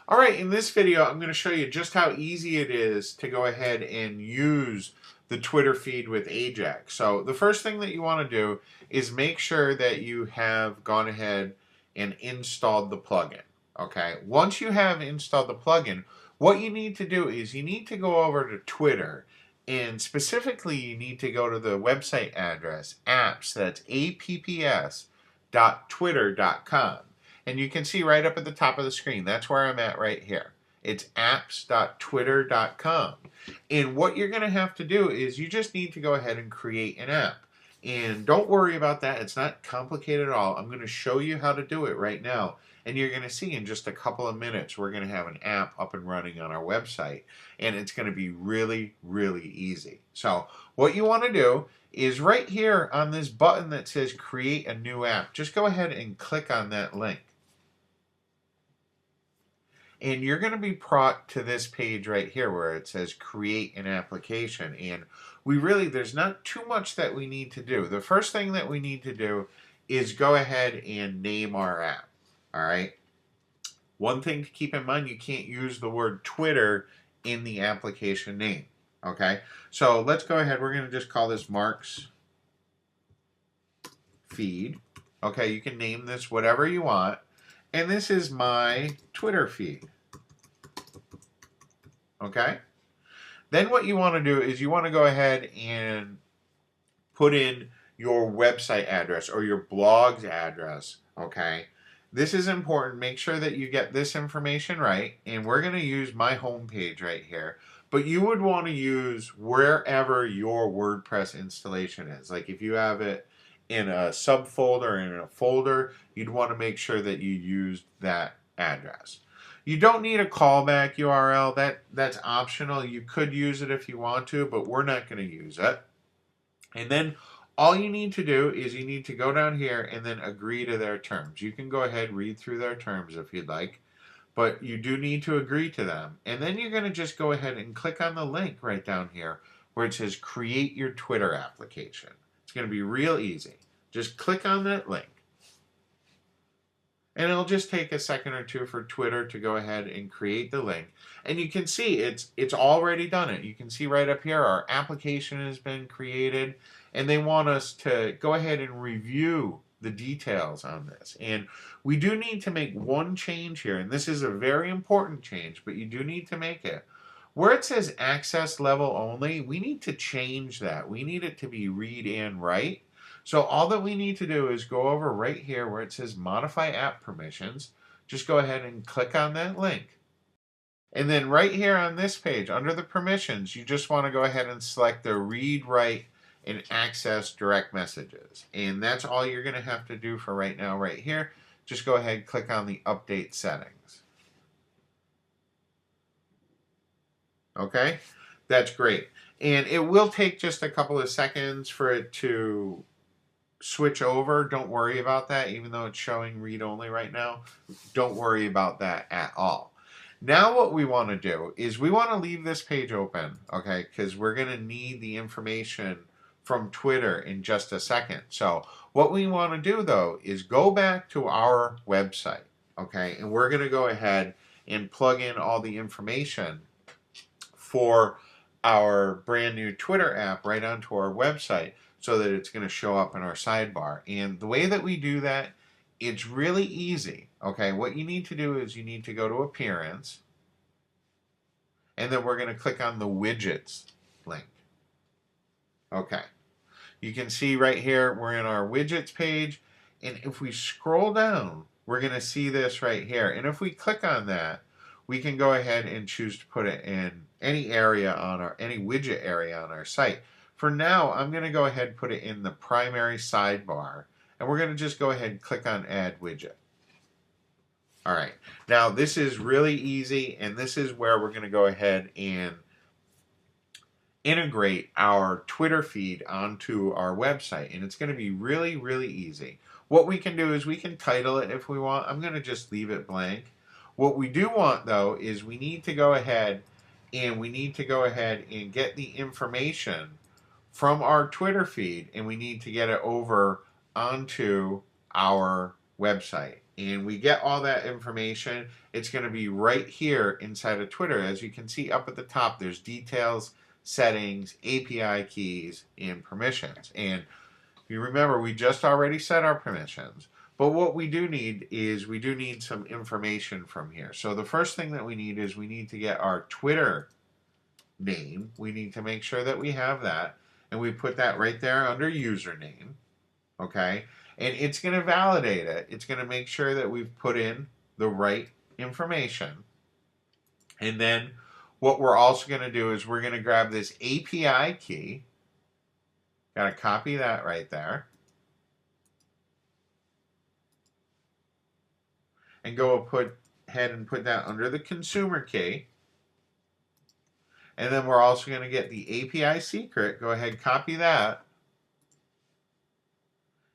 All right, in this video, I'm going to show you just how easy it is to go ahead and use the Twitter feed with Ajax. So the first thing that you want to do is make sure that you have gone ahead and installed the plugin. Okay, once you have installed the plugin, what you need to do is you need to go over to Twitter, and specifically you need to go to the website address apps, that's apps.twitter.com. And you can see right up at the top of the screen, that's where I'm at right here. It's apps.twitter.com. And what you're going to have to do is you just need to go ahead and create an app. And don't worry about that. It's not complicated at all. I'm going to show you how to do it right now. And you're going to see in just a couple of minutes, we're going to have an app up and running on our website. And it's going to be really, really easy. So what you want to do is right here on this button that says create a new app, just go ahead and click on that link. And you're going to be brought to this page right here where it says create an application. And there's not too much that we need to do. The first thing that we need to do is go ahead and name our app. All right. One thing to keep in mind, you can't use the word Twitter in the application name. Okay. So let's go ahead. We're going to just call this Mark's Feed. Okay. You can name this whatever you want. And this is my Twitter feed. Okay? Then what you want to do is you want to go ahead and put in your website address or your blog's address. Okay? This is important. Make sure that you get this information right. And we're going to use my homepage right here. But you would want to use wherever your WordPress installation is. Like if you have it in a subfolder, in a folder, you'd want to make sure that you used that address. You don't need a callback URL. That's optional. You could use it if you want to, but we're not going to use it. And then all you need to do is you need to go down here and then agree to their terms. You can go ahead and read through their terms if you'd like, but you do need to agree to them. And then you're going to just go ahead and click on the link right down here where it says create your Twitter application. It's going to be real easy. Just click on that link. And it'll just take a second or two for Twitter to go ahead and create the link. And you can see it's already done it. You can see right up here our application has been created. And they want us to go ahead and review the details on this. And we do need to make one change here. And this is a very important change, but you do need to make it. Where it says access level only, we need to change that. We need it to be read and write. So all that we need to do is go over right here where it says modify app permissions. Just go ahead and click on that link. And then right here on this page, under the permissions, you just want to go ahead and select the read, write, and access direct messages. And that's all you're going to have to do for right now right here. Just go ahead and click on the update settings. Okay, that's great. And it will take just a couple of seconds for it to switch over. Don't worry about that, even though it's showing read only right now. Don't worry about that at all. Now what we want to do is we want to leave this page open, okay, because we're going to need the information from Twitter in just a second. So what we want to do though is go back to our website, okay, and we're going to go ahead and plug in all the information for our brand new Twitter app right onto our website so that it's going to show up in our sidebar. And the way that we do that, it's really easy. Okay, what you need to do is you need to go to Appearance, and then we're going to click on the Widgets link. Okay, you can see right here we're in our Widgets page, and if we scroll down, we're going to see this right here. And if we click on that, we can go ahead and choose to put it in any area on any widget area on our site. For now, I'm going to go ahead and put it in the primary sidebar, and we're going to just go ahead and click on Add Widget. All right, now this is really easy, and this is where we're going to go ahead and integrate our Twitter feed onto our website, and it's going to be really, really easy. What we can do is we can title it if we want. I'm going to just leave it blank. What we do want, though, is we need to go ahead and get the information from our Twitter feed, and we need to get it over onto our website. and we get all that information, it's going to be right here inside of Twitter. As you can see up at the top, there's details, settings, API keys, and permissions. And if you remember, we just already set our permissions. But what we do need is we do need some information from here. So the first thing that we need is we need to get our Twitter name. We need to make sure that we have that. And we put that right there under username. Okay? And it's going to validate it. It's going to make sure that we've put in the right information. And then what we're also going to do is we're going to grab this API key. Got to copy that right there. And go ahead and put that under the consumer key. And then we're also going to get the API secret. Go ahead, copy that.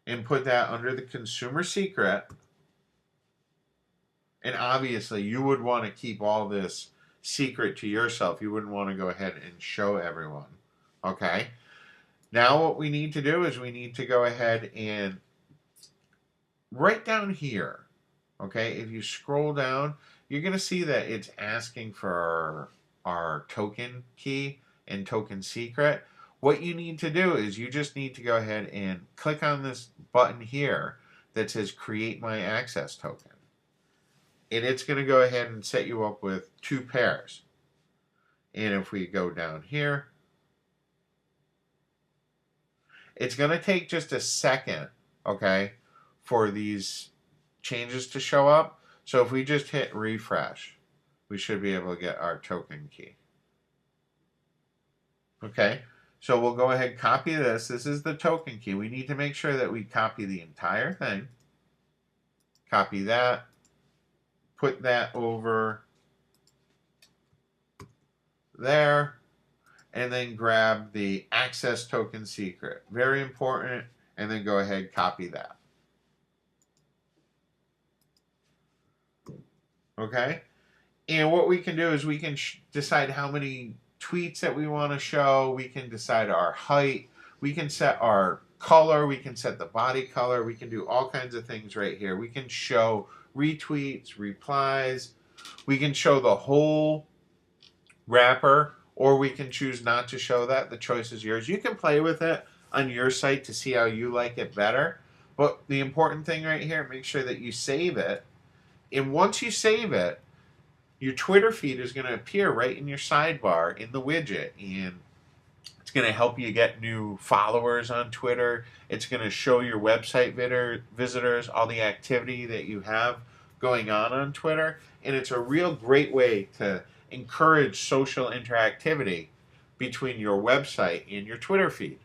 And put that under the consumer secret. And obviously, you would want to keep all this secret to yourself. You wouldn't want to go ahead and show everyone. Okay? Now what we need to do is we need to go ahead and right down here, okay, if you scroll down, you're going to see that it's asking for our token key and token secret. What you need to do is you just need to go ahead and click on this button here that says Create My Access Token. And it's going to go ahead and set you up with 2 pairs. And if we go down here, it's going to take just a second, okay, for these changes to show up. So if we just hit refresh, we should be able to get our token key. Okay, so we'll go ahead and copy this. This is the token key. We need to make sure that we copy the entire thing. Copy that. Put that over there. And then grab the access token secret. Very important. And then go ahead, copy that. Okay? And what we can do is we can decide how many tweets that we want to show. We can decide our height. We can set our color. We can set the body color. We can do all kinds of things right here. We can show retweets, replies. We can show the whole wrapper, or we can choose not to show that. The choice is yours. You can play with it on your site to see how you like it better. But the important thing right here, make sure that you save it. And once you save it, your Twitter feed is going to appear right in your sidebar in the widget. And it's going to help you get new followers on Twitter. It's going to show your website visitors all the activity that you have going on Twitter. And it's a real great way to encourage social interactivity between your website and your Twitter feed.